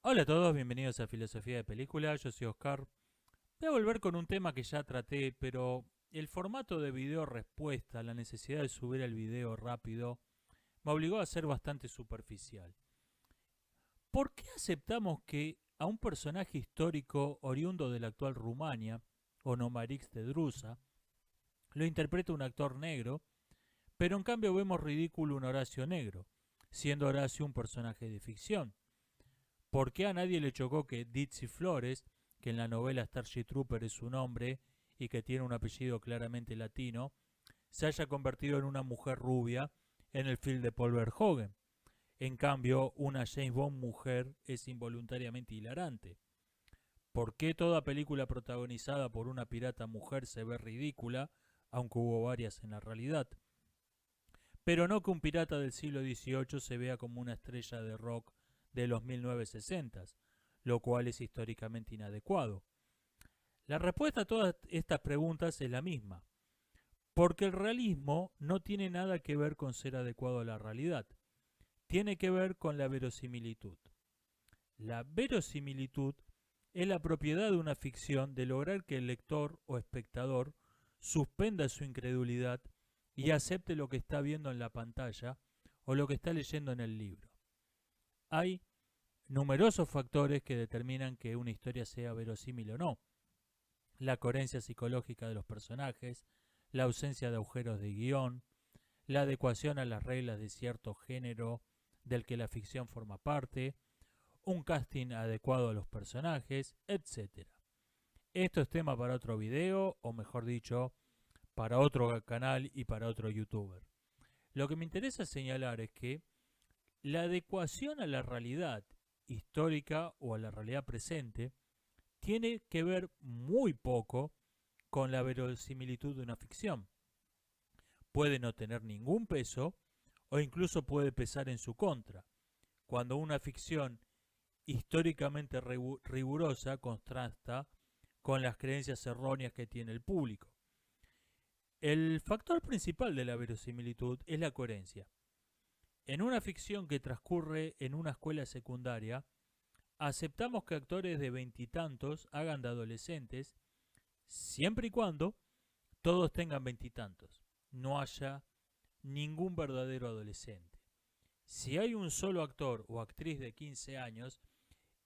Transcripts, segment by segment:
Hola a todos, bienvenidos a Filosofía de Película, yo soy Oscar. Voy a volver con un tema que ya traté, pero el formato de video respuesta, la necesidad de subir el video rápido, me obligó a ser bastante superficial. ¿Por qué aceptamos que a un personaje histórico oriundo de la actual Rumania, Onomarix de Drusa, lo interpreta un actor negro, pero en cambio vemos ridículo un Horacio negro, siendo Horacio un personaje de ficción? ¿Por qué a nadie le chocó que Dizzy Flores, que en la novela Starship Trooper es su nombre y que tiene un apellido claramente latino, se haya convertido en una mujer rubia en el film de Paul Verhoeven? En cambio, una James Bond mujer es involuntariamente hilarante. ¿Por qué toda película protagonizada por una pirata mujer se ve ridícula, aunque hubo varias en la realidad? Pero no que un pirata del siglo XVIII se vea como una estrella de rock de los 1960s, lo cual es históricamente inadecuado. La respuesta a todas estas preguntas es la misma, porque el realismo no tiene nada que ver con ser adecuado a la realidad, tiene que ver con la verosimilitud. La verosimilitud es la propiedad de una ficción de lograr que el lector o espectador suspenda su incredulidad y acepte lo que está viendo en la pantalla o lo que está leyendo en el libro. Hay numerosos factores que determinan que una historia sea verosímil o no. La coherencia psicológica de los personajes, la ausencia de agujeros de guión, la adecuación a las reglas de cierto género del que la ficción forma parte, un casting adecuado a los personajes, etc. Esto es tema para otro video, o mejor dicho, para otro canal y para otro youtuber. Lo que me interesa señalar es que la adecuación a la realidad histórica o a la realidad presente tiene que ver muy poco con la verosimilitud de una ficción. Puede no tener ningún peso o incluso puede pesar en su contra, cuando una ficción históricamente rigurosa contrasta con las creencias erróneas que tiene el público. El factor principal de la verosimilitud es la coherencia. En una ficción que transcurre en una escuela secundaria, aceptamos que actores de veintitantos hagan de adolescentes, siempre y cuando todos tengan veintitantos, no haya ningún verdadero adolescente. Si hay un solo actor o actriz de 15 años,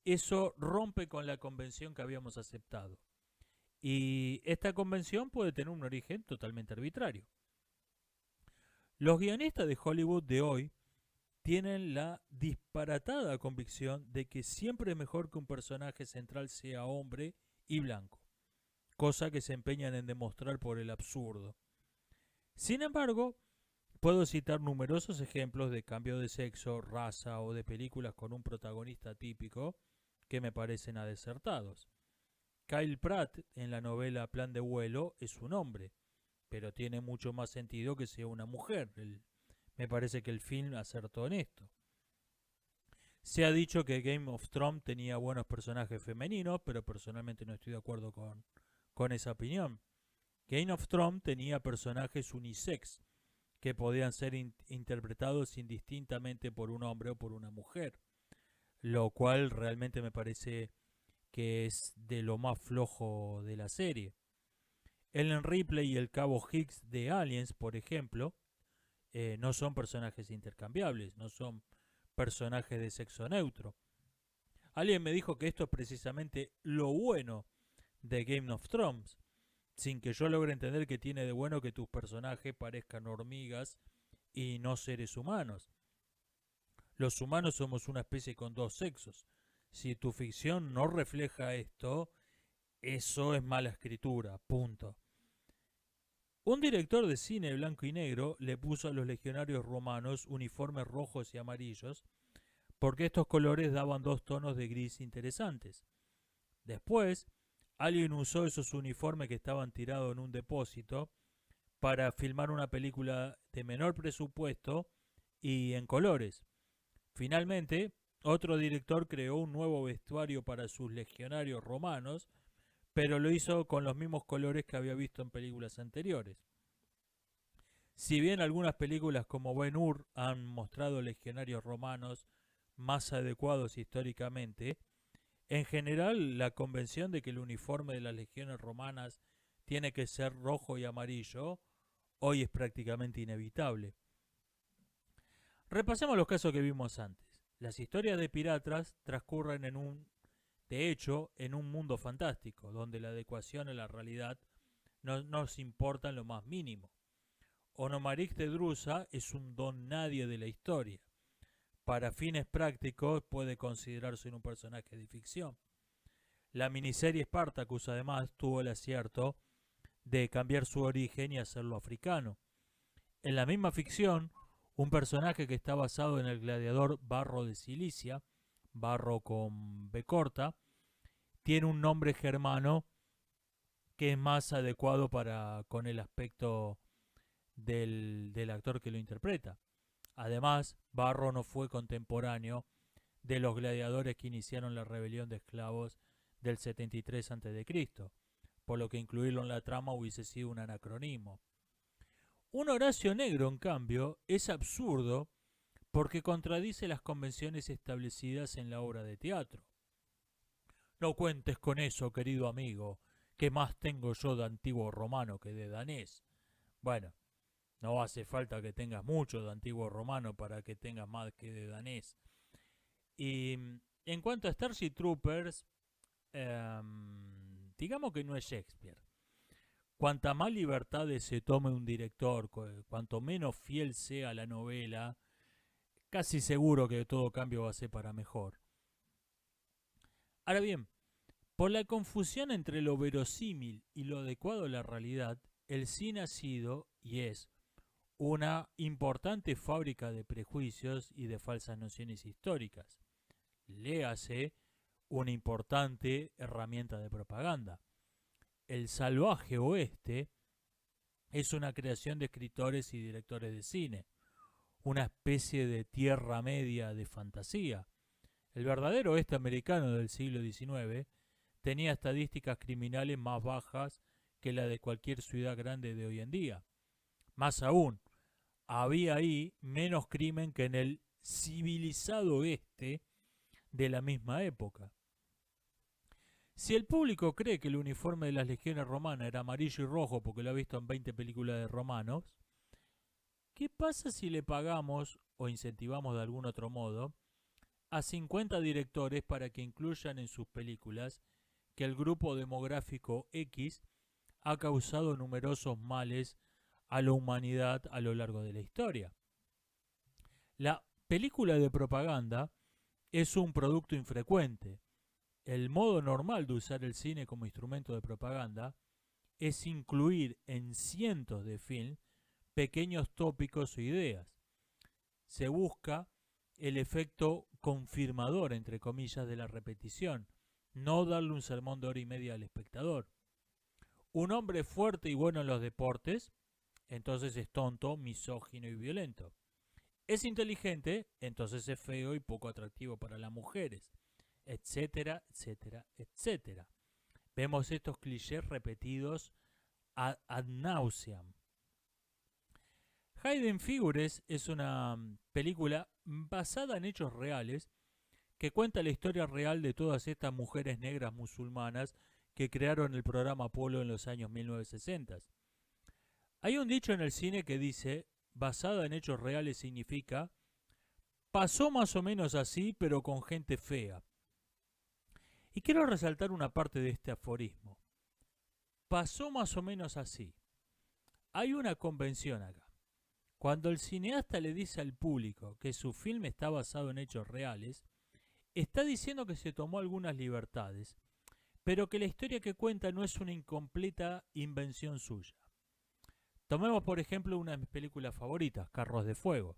eso rompe con la convención que habíamos aceptado. Y esta convención puede tener un origen totalmente arbitrario. Los guionistas de Hollywood de hoy tienen la disparatada convicción de que siempre es mejor que un personaje central sea hombre y blanco, cosa que se empeñan en demostrar por el absurdo. Sin embargo, puedo citar numerosos ejemplos de cambio de sexo, raza o de películas con un protagonista típico que me parecen adecertados. Kyle Pratt en la novela Plan de vuelo es un hombre, pero tiene mucho más sentido que sea una mujer. Me parece que el film acertó en esto. Se ha dicho que Game of Thrones tenía buenos personajes femeninos, pero personalmente no estoy de acuerdo con esa opinión. Game of Thrones tenía personajes unisex que podían ser interpretados indistintamente por un hombre o por una mujer, lo cual realmente me parece que es de lo más flojo de la serie. Ellen Ripley y el Cabo Hicks de Aliens, por ejemplo, no son personajes intercambiables, no son personajes de sexo neutro. Alguien me dijo que esto es precisamente lo bueno de Game of Thrones, sin que yo logre entender que tiene de bueno que tus personajes parezcan hormigas y no seres humanos. Los humanos somos una especie con dos sexos. Si tu ficción no refleja esto, eso es mala escritura, punto. Un director de cine blanco y negro le puso a los legionarios romanos uniformes rojos y amarillos porque estos colores daban dos tonos de gris interesantes. Después, alguien usó esos uniformes que estaban tirados en un depósito para filmar una película de menor presupuesto y en colores. Finalmente, otro director creó un nuevo vestuario para sus legionarios romanos, pero lo hizo con los mismos colores que había visto en películas anteriores. Si bien algunas películas como Ben-Hur han mostrado legionarios romanos más adecuados históricamente, en general la convención de que el uniforme de las legiones romanas tiene que ser rojo y amarillo hoy es prácticamente inevitable. Repasemos los casos que vimos antes. Las historias de piratas transcurren de hecho, en un mundo fantástico, donde la adecuación a la realidad no nos importa en lo más mínimo. Onomarik de Drusa es un don nadie de la historia. Para fines prácticos puede considerarse un personaje de ficción. La miniserie Spartacus además tuvo el acierto de cambiar su origen y hacerlo africano. En la misma ficción, un personaje que está basado en el gladiador Barro de Cilicia, Barro con B corta, tiene un nombre germano que es más adecuado con el aspecto del actor que lo interpreta. Además, Barro no fue contemporáneo de los gladiadores que iniciaron la rebelión de esclavos del 73 a.C., por lo que incluirlo en la trama hubiese sido un anacronismo. Un Horacio Negro, en cambio, es absurdo porque contradice las convenciones establecidas en la obra de teatro. No cuentes con eso, querido amigo, que más tengo yo de antiguo romano que de danés. Bueno, no hace falta que tengas mucho de antiguo romano para que tengas más que de danés. Y en cuanto a Starship Troopers, digamos que no es Shakespeare. Cuanta más libertades se tome un director, cuanto menos fiel sea la novela, casi seguro que todo cambio va a ser para mejor. Ahora bien, por la confusión entre lo verosímil y lo adecuado a la realidad, el cine ha sido y es una importante fábrica de prejuicios y de falsas nociones históricas. Léase, una importante herramienta de propaganda. El salvaje oeste es una creación de escritores y directores de cine, una especie de tierra media de fantasía. El verdadero oeste americano del siglo XIX tenía estadísticas criminales más bajas que la de cualquier ciudad grande de hoy en día. Más aún, había ahí menos crimen que en el civilizado oeste de la misma época. Si el público cree que el uniforme de las legiones romanas era amarillo y rojo porque lo ha visto en 20 películas de romanos, ¿qué pasa si le pagamos o incentivamos de algún otro modo a 50 directores para que incluyan en sus películas que el grupo demográfico X ha causado numerosos males a la humanidad a lo largo de la historia? La película de propaganda es un producto infrecuente. El modo normal de usar el cine como instrumento de propaganda es incluir en cientos de films pequeños tópicos o ideas. Se busca el efecto confirmador, entre comillas, de la repetición, no darle un sermón de hora y media al espectador. Un hombre fuerte y bueno en los deportes, entonces es tonto, misógino y violento. Es inteligente, entonces es feo y poco atractivo para las mujeres, etcétera, etcétera, etcétera. Vemos estos clichés repetidos ad nauseam. Hidden Figures es una película basada en hechos reales que cuenta la historia real de todas estas mujeres negras musulmanas que crearon el programa Apolo en los años 1960. Hay un dicho en el cine que dice, basada en hechos reales significa, pasó más o menos así, pero con gente fea. Y quiero resaltar una parte de este aforismo. Pasó más o menos así. Hay una convención acá. Cuando el cineasta le dice al público que su film está basado en hechos reales, está diciendo que se tomó algunas libertades, pero que la historia que cuenta no es una incompleta invención suya. Tomemos por ejemplo una de mis películas favoritas, Carros de Fuego.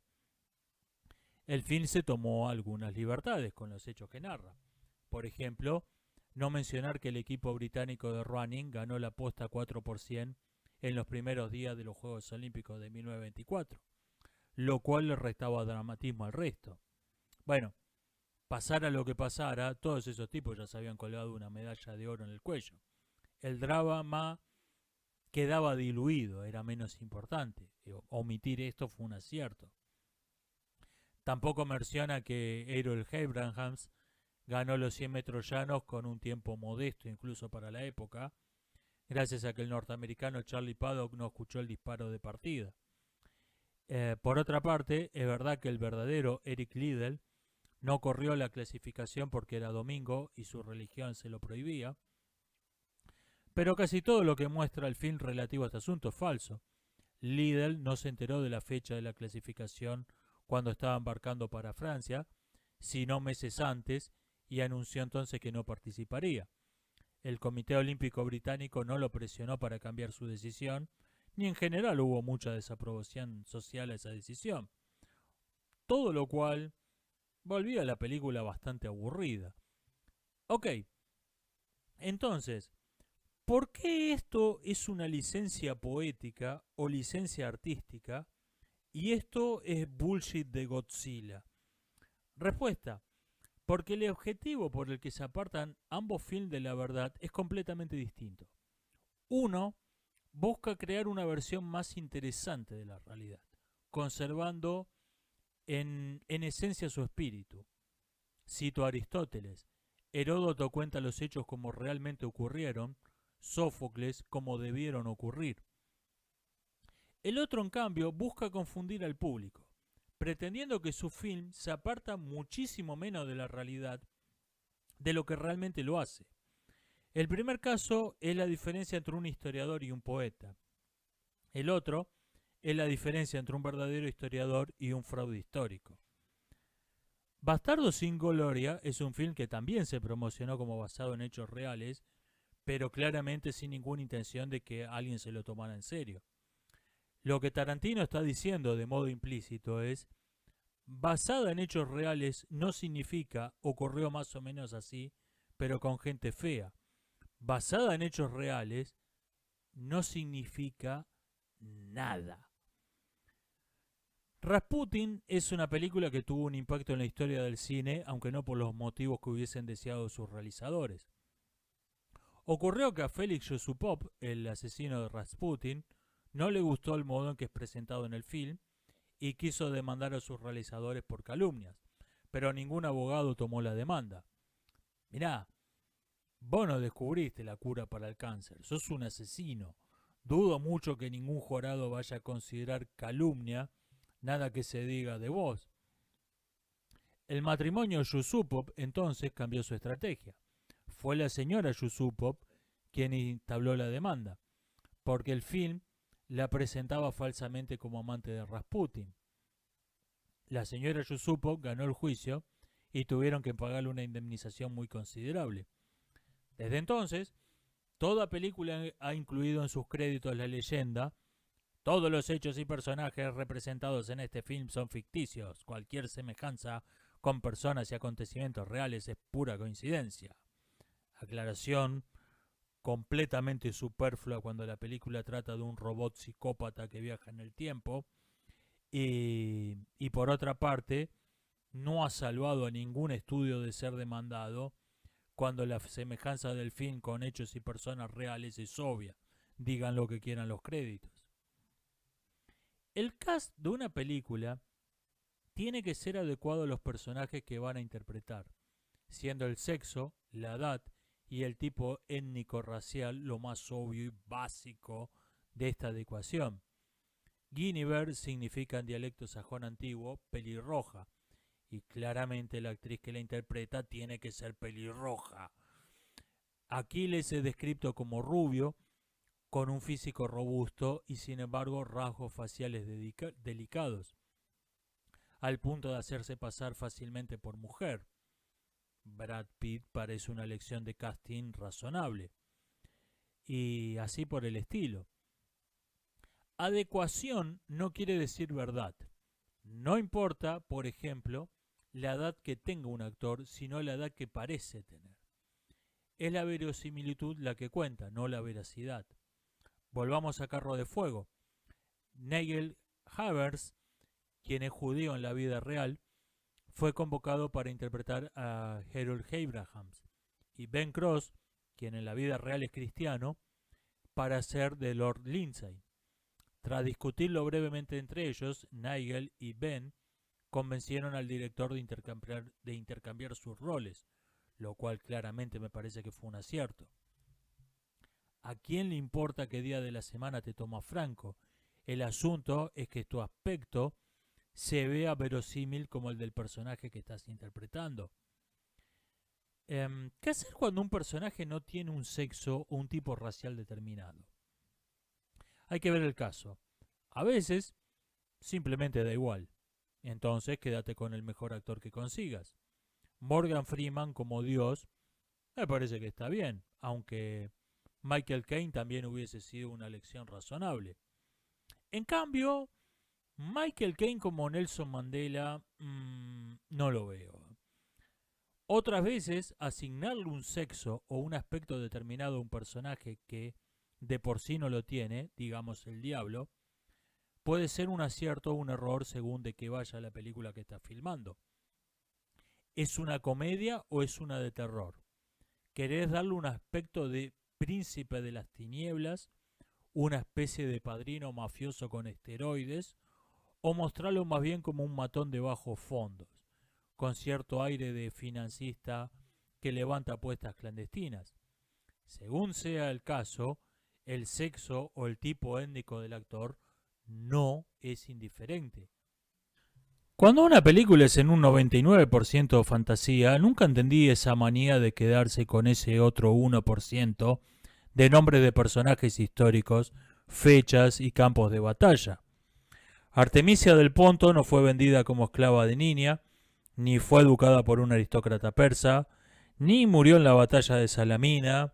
El film se tomó algunas libertades con los hechos que narra. Por ejemplo, no mencionar que el equipo británico de running ganó la posta 4% en los primeros días de los Juegos Olímpicos de 1924, lo cual le restaba dramatismo al resto. Bueno, pasara lo que pasara, todos esos tipos ya se habían colgado una medalla de oro en el cuello. El drama quedaba diluido, era menos importante. Omitir esto fue un acierto. Tampoco menciona que Harold Abrahams ganó los 100 metros llanos con un tiempo modesto incluso para la época, gracias a que el norteamericano Charlie Paddock no escuchó el disparo de partida. Por otra parte, es verdad que el verdadero Eric Liddell no corrió la clasificación porque era domingo y su religión se lo prohibía, pero casi todo lo que muestra el film relativo a este asunto es falso. Liddell no se enteró de la fecha de la clasificación cuando estaba embarcando para Francia, sino meses antes, y anunció entonces que no participaría. El Comité Olímpico Británico no lo presionó para cambiar su decisión, ni en general hubo mucha desaprobación social a esa decisión. Todo lo cual volvía a la película bastante aburrida. Ok, entonces, ¿por qué esto es una licencia poética o licencia artística y esto es bullshit de Godzilla? Respuesta: porque el objetivo por el que se apartan ambos films de la verdad es completamente distinto. Uno busca crear una versión más interesante de la realidad, conservando en esencia su espíritu. Cito a Aristóteles: Heródoto cuenta los hechos como realmente ocurrieron, Sófocles como debieron ocurrir. El otro, en cambio, busca confundir al público, pretendiendo que su film se aparta muchísimo menos de la realidad de lo que realmente lo hace. El primer caso es la diferencia entre un historiador y un poeta. El otro es la diferencia entre un verdadero historiador y un fraude histórico. Bastardo sin Gloria es un film que también se promocionó como basado en hechos reales, pero claramente sin ninguna intención de que alguien se lo tomara en serio. Lo que Tarantino está diciendo de modo implícito es: basada en hechos reales no significa ocurrió más o menos así, pero con gente fea. Basada en hechos reales no significa nada. Rasputin es una película que tuvo un impacto en la historia del cine, aunque no por los motivos que hubiesen deseado sus realizadores. Ocurrió que a Félix Yusupov, el asesino de Rasputin, no le gustó el modo en que es presentado en el film y quiso demandar a sus realizadores por calumnias, pero ningún abogado tomó la demanda. Mirá, vos no descubriste la cura para el cáncer, sos un asesino. Dudo mucho que ningún jurado vaya a considerar calumnia nada que se diga de vos. El matrimonio Yusupov entonces cambió su estrategia. Fue la señora Yusupov quien entabló la demanda, porque el film la presentaba falsamente como amante de Rasputin. La señora Yusupov ganó el juicio y tuvieron que pagarle una indemnización muy considerable. Desde entonces, toda película ha incluido en sus créditos la leyenda: todos los hechos y personajes representados en este film son ficticios. Cualquier semejanza con personas y acontecimientos reales es pura coincidencia. Aclaración completamente superflua cuando la película trata de un robot psicópata que viaja en el tiempo. Y por otra parte, no ha salvado a ningún estudio de ser demandado cuando la semejanza del film con hechos y personas reales es obvia. Digan lo que quieran los créditos. El cast de una película tiene que ser adecuado a los personajes que van a interpretar, siendo el sexo, la edad y el tipo étnico-racial lo más obvio y básico de esta adecuación. Guinevere significa en dialecto sajón antiguo pelirroja, y claramente la actriz que la interpreta tiene que ser pelirroja. Aquiles es descrito como rubio, con un físico robusto y sin embargo rasgos faciales delicados, al punto de hacerse pasar fácilmente por mujer. Brad Pitt parece una elección de casting razonable. Y así por el estilo. Adecuación no quiere decir verdad. No importa, por ejemplo, la edad que tenga un actor, sino la edad que parece tener. Es la verosimilitud la que cuenta, no la veracidad. Volvamos a Carro de Fuego. Nigel Havers, quien es judío en la vida real, fue convocado para interpretar a Harold Abrahams, y Ben Cross, quien en la vida real es cristiano, para ser de Lord Lindsay. Tras discutirlo brevemente entre ellos, Nigel y Ben convencieron al director de intercambiar sus roles, lo cual claramente me parece que fue un acierto. ¿A quién le importa qué día de la semana te toma Franco? El asunto es que tu aspecto se vea verosímil como el del personaje que estás interpretando. ¿Qué hacer cuando un personaje no tiene un sexo o un tipo racial determinado? Hay que ver el caso. A veces simplemente da igual. Entonces quédate con el mejor actor que consigas. Morgan Freeman como Dios me parece que está bien, aunque Michael Caine también hubiese sido una elección razonable. En cambio, Michael Caine como Nelson Mandela no lo veo. Otras veces, asignarle un sexo o un aspecto determinado a un personaje que de por sí no lo tiene, digamos el diablo, puede ser un acierto o un error según de qué vaya la película que estás filmando. ¿Es una comedia o es una de terror? ¿Querés darle un aspecto de príncipe de las tinieblas, una especie de padrino mafioso con esteroides, o mostrarlo más bien como un matón de bajos fondos, con cierto aire de financista que levanta apuestas clandestinas? Según sea el caso, el sexo o el tipo étnico del actor no es indiferente. Cuando una película es en un 99% fantasía, nunca entendí esa manía de quedarse con ese otro 1% de nombres de personajes históricos, fechas y campos de batalla. Artemisia del Ponto no fue vendida como esclava de niña, ni fue educada por un aristócrata persa, ni murió en la batalla de Salamina,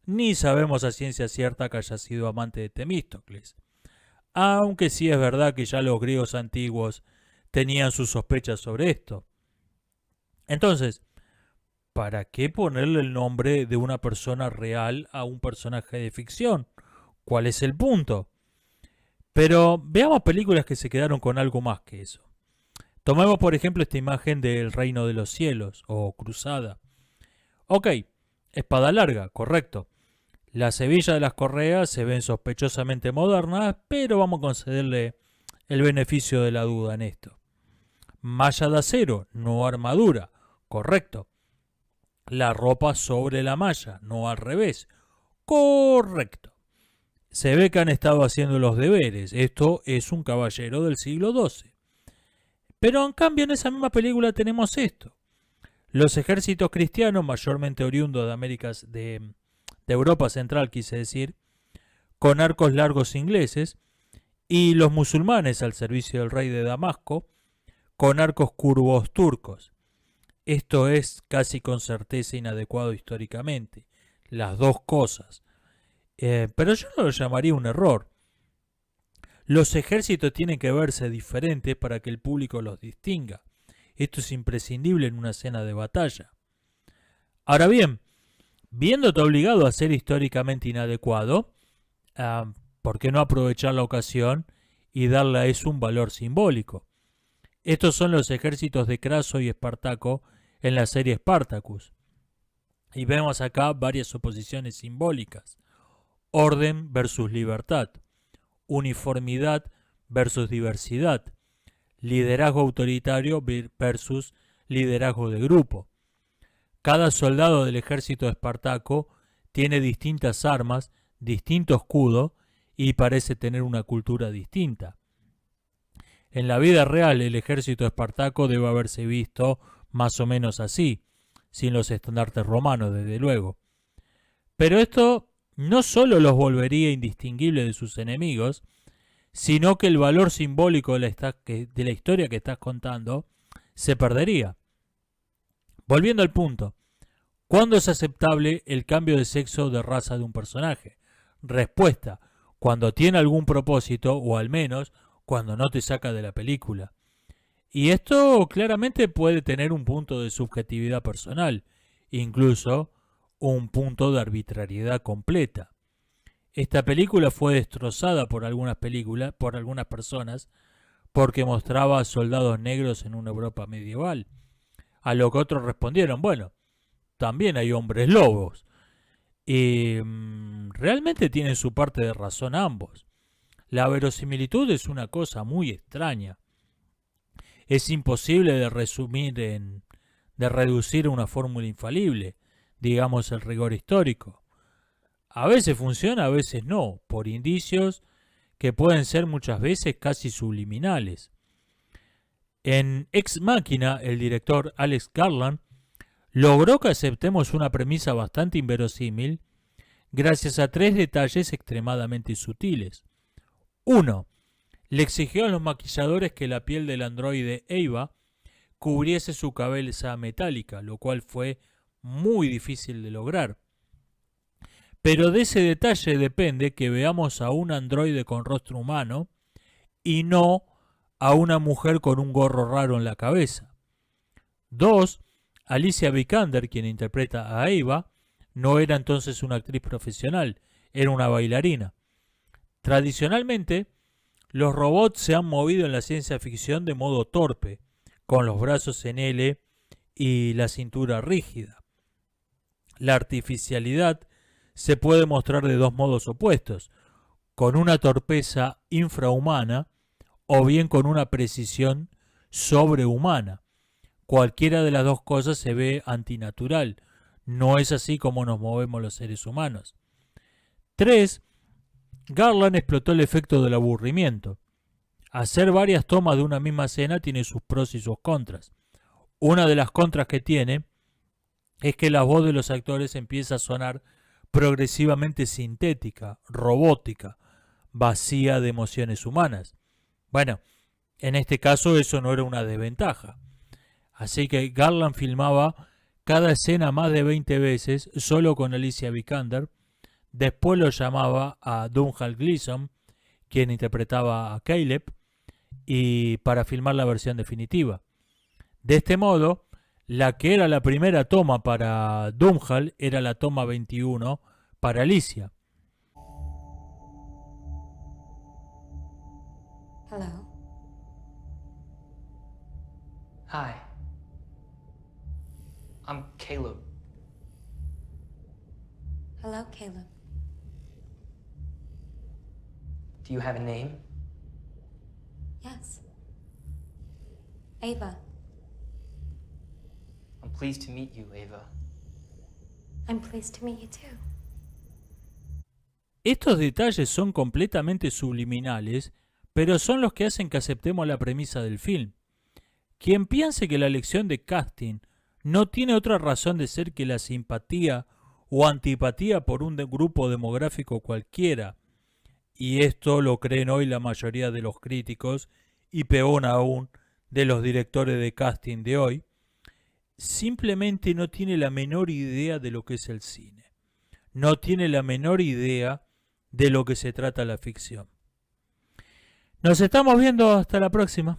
ni sabemos a ciencia cierta que haya sido amante de Temístocles. Aunque sí es verdad que ya los griegos antiguos tenían sus sospechas sobre esto. Entonces, ¿para qué ponerle el nombre de una persona real a un personaje de ficción? ¿Cuál es el punto? Pero veamos películas que se quedaron con algo más que eso. Tomemos por ejemplo esta imagen del Reino de los Cielos o Cruzada. Ok, espada larga, correcto. Las hebillas de las correas se ven sospechosamente modernas, pero vamos a concederle el beneficio de la duda en esto. Malla de acero, no armadura, correcto. La ropa sobre la malla, no al revés, correcto. Se ve que han estado haciendo los deberes, esto es un caballero del siglo XII. Pero en cambio en esa misma película tenemos esto. Los ejércitos cristianos, mayormente oriundos de Américas de Europa Central, quise decir, con arcos largos ingleses, y los musulmanes al servicio del rey de Damasco, con arcos curvos turcos. Esto es casi con certeza inadecuado históricamente, las dos cosas. Pero yo no lo llamaría un error. Los ejércitos tienen que verse diferentes para que el público los distinga. Esto es imprescindible en una escena de batalla. Ahora bien, viéndote obligado a ser históricamente inadecuado, ¿por qué no aprovechar la ocasión y darle a eso un valor simbólico? Estos son los ejércitos de Craso y Espartaco en la serie Spartacus. Y vemos acá varias oposiciones simbólicas. Orden versus libertad. Uniformidad versus diversidad. Liderazgo autoritario versus liderazgo de grupo. Cada soldado del ejército de Espartaco tiene distintas armas, distinto escudo y parece tener una cultura distinta. En la vida real el ejército de Espartaco debe haberse visto más o menos así, sin los estandartes romanos desde luego. Pero esto no solo los volvería indistinguibles de sus enemigos, sino que el valor simbólico de la historia que estás contando se perdería. Volviendo al punto, ¿cuándo es aceptable el cambio de sexo o de raza de un personaje? Respuesta, cuando tiene algún propósito o al menos cuando no te saca de la película. Y esto claramente puede tener un punto de subjetividad personal, incluso un punto de arbitrariedad completa. Esta película fue destrozada por algunas personas, porque mostraba a soldados negros en una Europa medieval. A lo que otros respondieron, bueno, también hay hombres lobos. Y realmente tienen su parte de razón ambos. La verosimilitud es una cosa muy extraña. es imposible de de reducir a una fórmula infalible, digamos el rigor histórico. A veces funciona, a veces no, por indicios que pueden ser muchas veces casi subliminales. En Ex Machina, el director Alex Garland logró que aceptemos una premisa bastante inverosímil gracias a 3 detalles extremadamente sutiles. 1. Le exigió a los maquilladores que la piel del androide Eva cubriese su cabeza metálica, lo cual fue muy difícil de lograr. Pero de ese detalle depende que veamos a un androide con rostro humano y no a una mujer con un gorro raro en la cabeza. 2. Alicia Vikander, quien interpreta a Eva, no era entonces una actriz profesional, era una bailarina. Tradicionalmente, los robots se han movido en la ciencia ficción de modo torpe, con los brazos en L y la cintura rígida. La artificialidad se puede mostrar de dos modos opuestos, con una torpeza infrahumana o bien con una precisión sobrehumana. Cualquiera de las dos cosas se ve antinatural. No es así como nos movemos los seres humanos. 3. Garland explotó el efecto del aburrimiento. Hacer varias tomas de una misma escena tiene sus pros y sus contras. Una de las contras que tiene es que la voz de los actores empieza a sonar progresivamente sintética, robótica, vacía de emociones humanas. Bueno, en este caso eso no era una desventaja. Así que Garland filmaba cada escena más de 20 veces solo con Alicia Vikander. Después lo llamaba a Domhnall Gleeson, quien interpretaba a Caleb, y para filmar la versión definitiva. De este modo, la que era la primera toma para Domhnall era la toma 21 para Alicia. Hello. Hi. I'm Caleb. Hello, Caleb. Do you have a name? Yes. Ava. I'm pleased to meet you, Ava. I'm pleased to meet you too. Estos detalles son completamente subliminales, pero son los que hacen que aceptemos la premisa del film. Quien piense que la elección de casting no tiene otra razón de ser que la simpatía o antipatía por un grupo demográfico cualquiera, y esto lo creen hoy la mayoría de los críticos y peor aún de los directores de casting de hoy, simplemente no tiene la menor idea de lo que es el cine. No tiene la menor idea de lo que se trata la ficción. Nos estamos viendo, hasta la próxima.